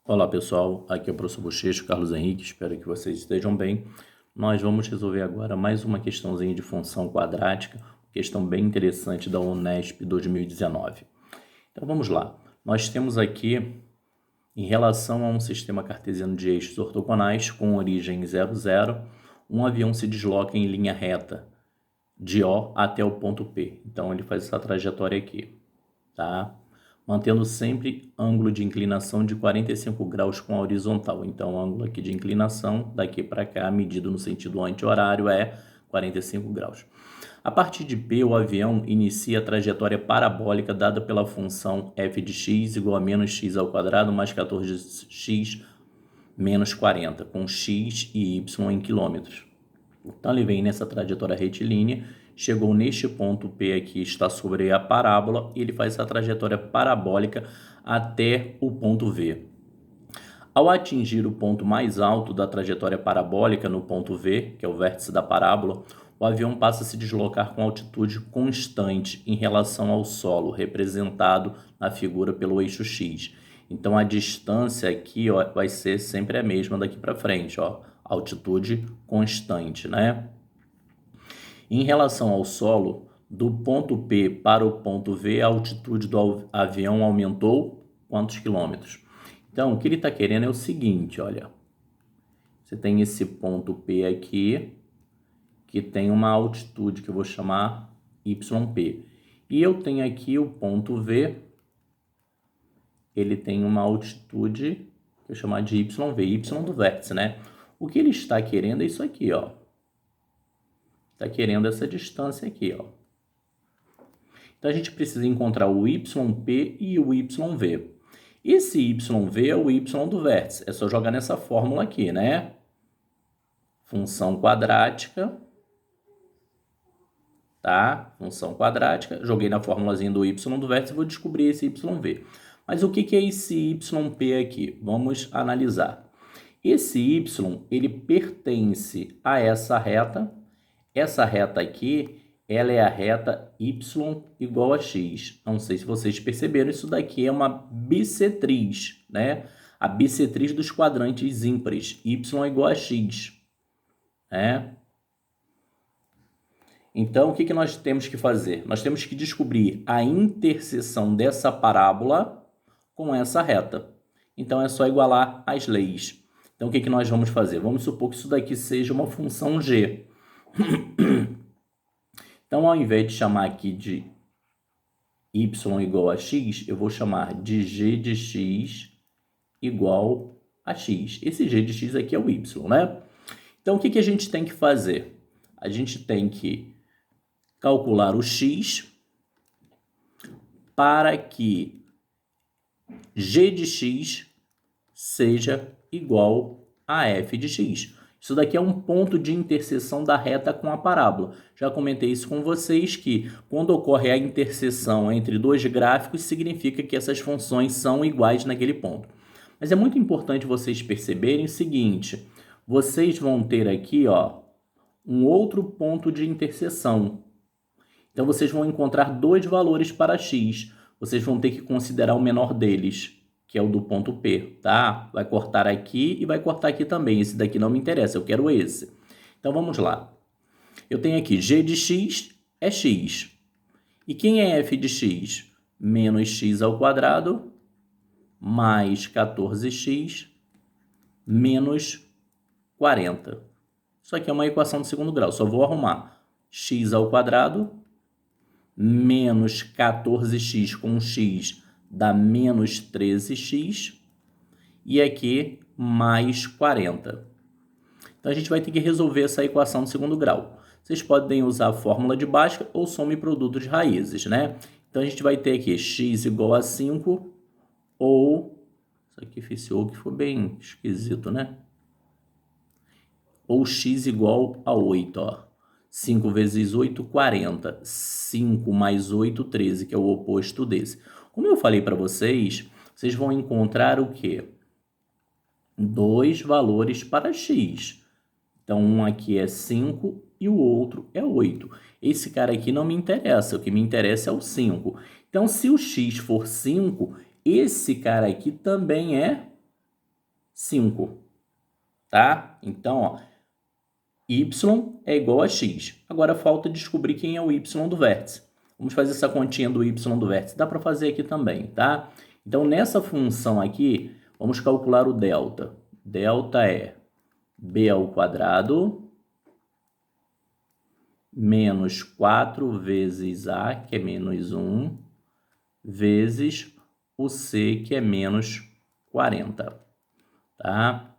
Olá pessoal, aqui é o professor Bochecho, Carlos Henrique, espero que vocês estejam bem. Nós vamos resolver agora mais uma questãozinha de função quadrática, questão bem interessante da Unesp 2019. Então vamos lá, nós temos aqui, em relação a um sistema cartesiano de eixos ortogonais com origem 0, 0, um avião se desloca em linha reta de O até o ponto P. Então ele faz essa trajetória aqui, tá? Mantendo sempre ângulo de inclinação de 45 graus com a horizontal. Então, o ângulo aqui de inclinação, daqui para cá, medido no sentido anti-horário, é 45 graus. A partir de P, o avião inicia a trajetória parabólica dada pela função f de x igual a menos x ao quadrado mais 14x menos 40, com x e y em quilômetros. Então, ele vem nessa trajetória retilínea, chegou neste ponto P aqui, está sobre a parábola, e ele faz essa trajetória parabólica até o ponto V. Ao atingir o ponto mais alto da trajetória parabólica, no ponto V, que é o vértice da parábola, o avião passa a se deslocar com altitude constante em relação ao solo, representado na figura pelo eixo X. Então, a distância aqui, ó, vai ser sempre a mesma daqui para frente, ó, altitude constante, né? Em relação ao solo, do ponto P para o ponto V, a altitude do avião aumentou quantos quilômetros? Então, o que ele está querendo é o seguinte, olha. Você tem esse ponto P aqui, que tem uma altitude que eu vou chamar YP. E eu tenho aqui o ponto V, ele tem uma altitude que eu vou chamar de YV, Y do vértice, né? O que ele está querendo é isso aqui, ó. Está querendo essa distância aqui, ó. Então, a gente precisa encontrar o YP e o YV. Esse YV é o Y do vértice. É só jogar nessa fórmula aqui, né? Função quadrática. Tá? Função quadrática. Joguei na formulazinha do Y do vértice e vou descobrir esse YV. Mas o que é esse YP aqui? Vamos analisar. Esse Y, ele pertence a essa reta. Essa reta aqui, ela é a reta y igual a x. Não sei se vocês perceberam, isso daqui é uma bissetriz, né? A bissetriz dos quadrantes ímpares, y igual a x, né? Então, o que nós temos que fazer? Nós temos que descobrir a interseção dessa parábola com essa reta. Então, é só igualar as leis. Então, o que nós vamos fazer? Vamos supor que isso daqui seja uma função g. Então, ao invés de chamar aqui de y igual a x, eu vou chamar de g de x igual a x. Esse g de x aqui é o y, né? Então, o que a gente tem que fazer? A gente tem que calcular o x para que g de x seja igual a f de x. Isso daqui é um ponto de interseção da reta com a parábola. Já comentei isso com vocês que quando ocorre a interseção entre dois gráficos, significa que essas funções são iguais naquele ponto. Mas é muito importante vocês perceberem o seguinte, vocês vão ter aqui, ó, um outro ponto de interseção. Então, vocês vão encontrar dois valores para x. Vocês vão ter que considerar o menor deles, que é o do ponto P, tá? Vai cortar aqui e vai cortar aqui também. Esse daqui não me interessa, eu quero esse. Então, vamos lá. Eu tenho aqui g de x é x. E quem é f de x? Menos x ao quadrado mais 14x menos 40. Isso aqui é uma equação de segundo grau. Só vou arrumar x ao quadrado menos 14x com x dá menos 13x, e aqui mais 40. Então, a gente vai ter que resolver essa equação de segundo grau. Vocês podem usar a fórmula de Bhaskara ou soma e produto de raízes, né? Então, a gente vai ter aqui x igual a 5, ou... Isso aqui ficou que foi bem esquisito, né? Ou x igual a 8, ó. 5 vezes 8, 40. 5 mais 8, 13, que é o oposto desse. Como eu falei para vocês, vocês vão encontrar o quê? Dois valores para x. Então, um aqui é 5 e o outro é 8. Esse cara aqui não me interessa, o que me interessa é o 5. Então, se o x for 5, esse cara aqui também é 5, tá? Então, ó, y é igual a x. Agora falta descobrir quem é o y do vértice. Vamos fazer essa continha do y do vértice. Dá para fazer aqui também, tá? Então, nessa função aqui, vamos calcular o delta. Delta é b ao quadrado menos 4 vezes a, que é menos 1, vezes o c, que é menos 40, tá?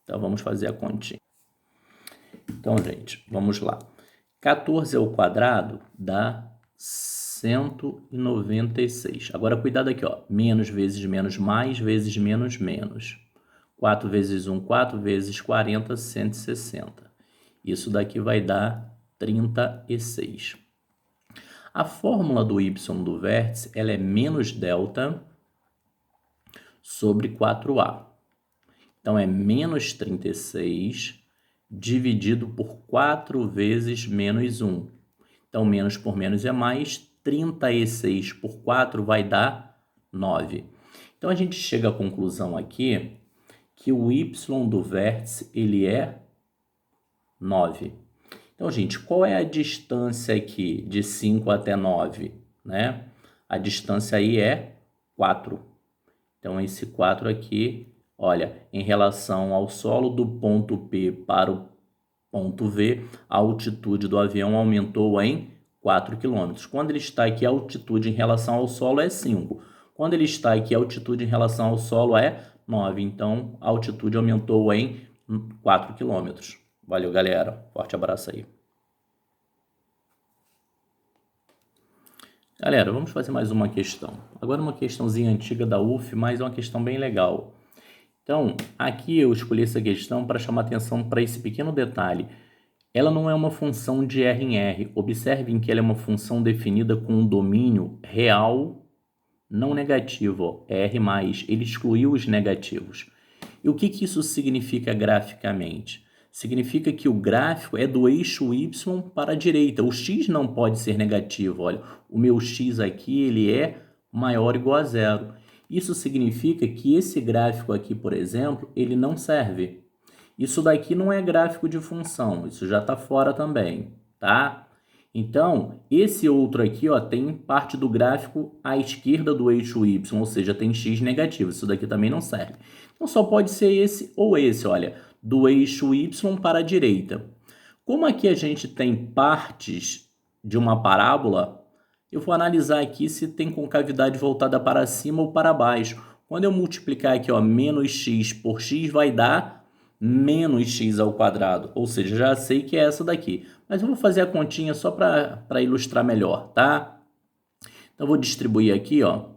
Então, vamos fazer a continha. Então, gente, vamos lá. 14 ao quadrado dá 196. Agora, cuidado aqui, ó. Menos vezes menos, mais vezes menos, menos. 4 vezes 1, 4 vezes 40, 160. Isso daqui vai dar 36. A fórmula do y do vértice, ela é menos delta sobre 4a. Então, é menos 36 dividido por 4 vezes menos 1. Então, menos por menos é mais. 36 por 4 vai dar 9. Então, a gente chega à conclusão aqui que o y do vértice, ele é 9. Então, gente, qual é a distância aqui de 5 até 9? Né? A distância aí é 4. Então, esse 4 aqui, olha, em relação ao solo do ponto P para o ponto V, a altitude do avião aumentou em 4 km. Quando ele está aqui, a altitude em relação ao solo é 5. Quando ele está aqui, a altitude em relação ao solo é 9. Então, a altitude aumentou em 4 km. Valeu, galera. Forte abraço aí. Galera, vamos fazer mais uma questão. Agora uma questãozinha antiga da UF, mas é uma questão bem legal. Então, aqui eu escolhi essa questão para chamar atenção para esse pequeno detalhe. Ela não é uma função de R em R. Observem que ela é uma função definida com um domínio real não negativo. Ó, R+, ele excluiu os negativos. E o que isso significa graficamente? Significa que o gráfico é do eixo y para a direita. O x não pode ser negativo. Olha, o meu x aqui ele é maior ou igual a zero. Isso significa que esse gráfico aqui, por exemplo, ele não serve. Isso daqui não é gráfico de função, isso já está fora também, tá? Então, esse outro aqui, ó, tem parte do gráfico à esquerda do eixo y, ou seja, tem x negativo, isso daqui também não serve. Então, só pode ser esse ou esse, olha, do eixo y para a direita. Como aqui a gente tem partes de uma parábola, eu vou analisar aqui se tem concavidade voltada para cima ou para baixo. Quando eu multiplicar aqui, ó, menos x por x, vai dar menos x ao quadrado, ou seja, já sei que é essa daqui. Mas eu vou fazer a continha só para ilustrar melhor, tá? Então, eu vou distribuir aqui, ó.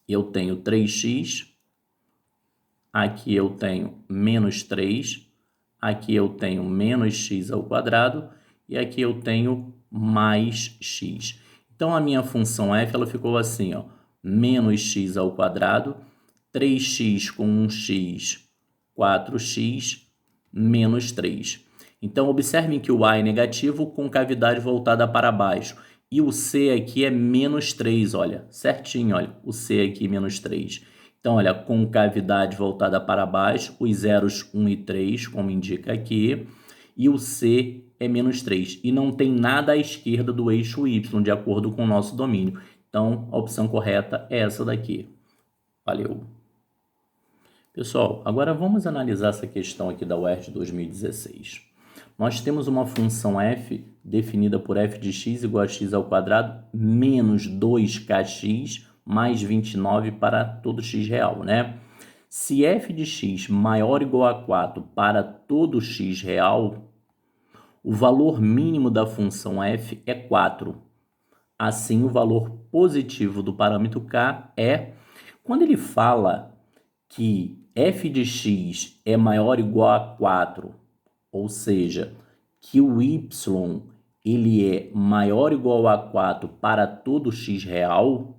Eu tenho 3x, aqui eu tenho menos 3, aqui eu tenho menos x ao quadrado e aqui eu tenho mais x. Então, a minha função f ela ficou assim, ó, menos x ao quadrado, 3x com 1x, 4x, menos 3. Então, observem que o A é negativo com cavidade voltada para baixo. E o C aqui é menos 3, olha, certinho, olha, o C aqui menos 3. Então, olha, com cavidade voltada para baixo, os zeros 1 e 3, como indica aqui, e o C é menos 3. E não tem nada à esquerda do eixo Y, de acordo com o nosso domínio. Então, a opção correta é essa daqui. Valeu! Pessoal, agora vamos analisar essa questão aqui da UERJ 2016. Nós temos uma função f definida por f de x igual a x ao quadrado menos 2kx mais 29 para todo x real, né? Se f de x maior ou igual a 4 para todo x real, o valor mínimo da função f é 4. Assim, o valor positivo do parâmetro k é... Quando ele fala que f de x é maior ou igual a 4, ou seja, que o y ele é maior ou igual a 4 para todo x real,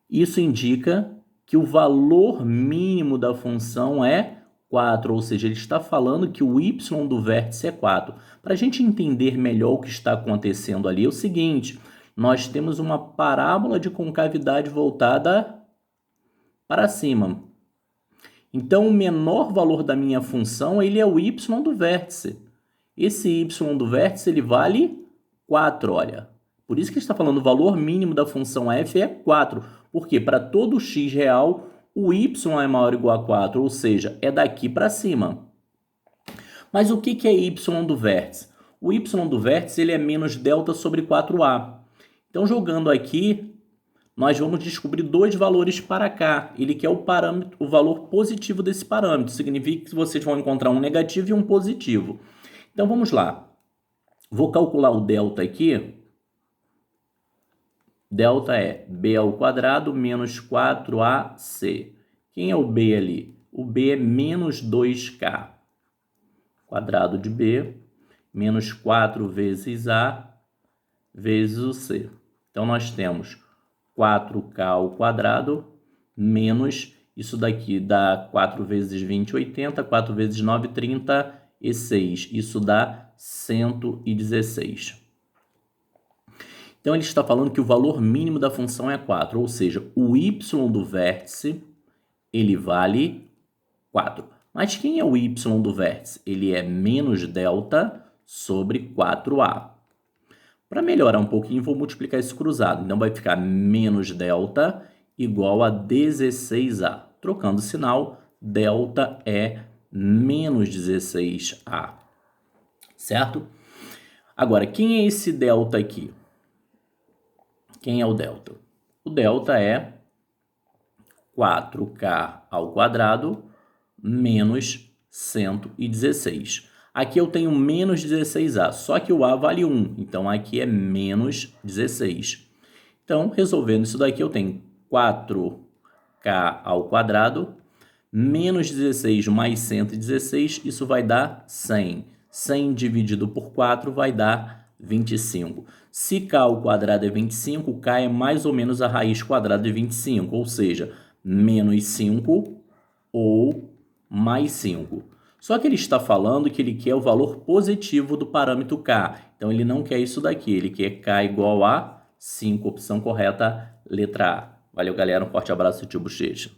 isso indica que o valor mínimo da função é 4, ou seja, ele está falando que o y do vértice é 4. Para a gente entender melhor o que está acontecendo ali, é o seguinte, nós temos uma parábola de concavidade voltada para cima. Então, o menor valor da minha função, ele é o y do vértice. Esse y do vértice, ele vale 4, olha. Por isso que está falando o valor mínimo da função f é 4. Porque para todo x real, o y é maior ou igual a 4, ou seja, é daqui para cima. Mas o que é y do vértice? O y do vértice ele é menos delta sobre 4a. Então, jogando aqui, nós vamos descobrir dois valores para cá. Ele quer o valor positivo desse parâmetro. Significa que vocês vão encontrar um negativo e um positivo. Então, vamos lá. Vou calcular o delta aqui. Delta é b ao quadrado menos 4ac. Quem é o b ali? O b é menos 2k. Quadrado de b menos 4 vezes a vezes o c. Então, nós temos 4k ao quadrado menos, isso daqui dá 4 vezes 20, 80, 4 vezes 9, 36. Isso dá 116. Então, ele está falando que o valor mínimo da função é 4, ou seja, o y do vértice, ele vale 4. Mas quem é o y do vértice? Ele é menos delta sobre 4a. Para melhorar um pouquinho, vou multiplicar isso cruzado. Então, vai ficar menos delta igual a 16a. Trocando o sinal, delta é menos 16a. Certo? Agora, quem é esse delta aqui? Quem é o delta? O delta é 4k ao quadrado menos 116. Aqui eu tenho menos 16a, só que o a vale 1, então aqui é menos 16. Então, resolvendo isso daqui, eu tenho 4k ao quadrado menos 16 mais 116, isso vai dar 100. 100 dividido por 4 vai dar 25. Se k ao quadrado é 25, k é mais ou menos a raiz quadrada de 25, ou seja, menos 5 ou mais 5. Só que ele está falando que ele quer o valor positivo do parâmetro k. Então, ele não quer isso daqui, ele quer k igual a 5, opção correta, letra A. Valeu, galera, um forte abraço do tio Bochecha.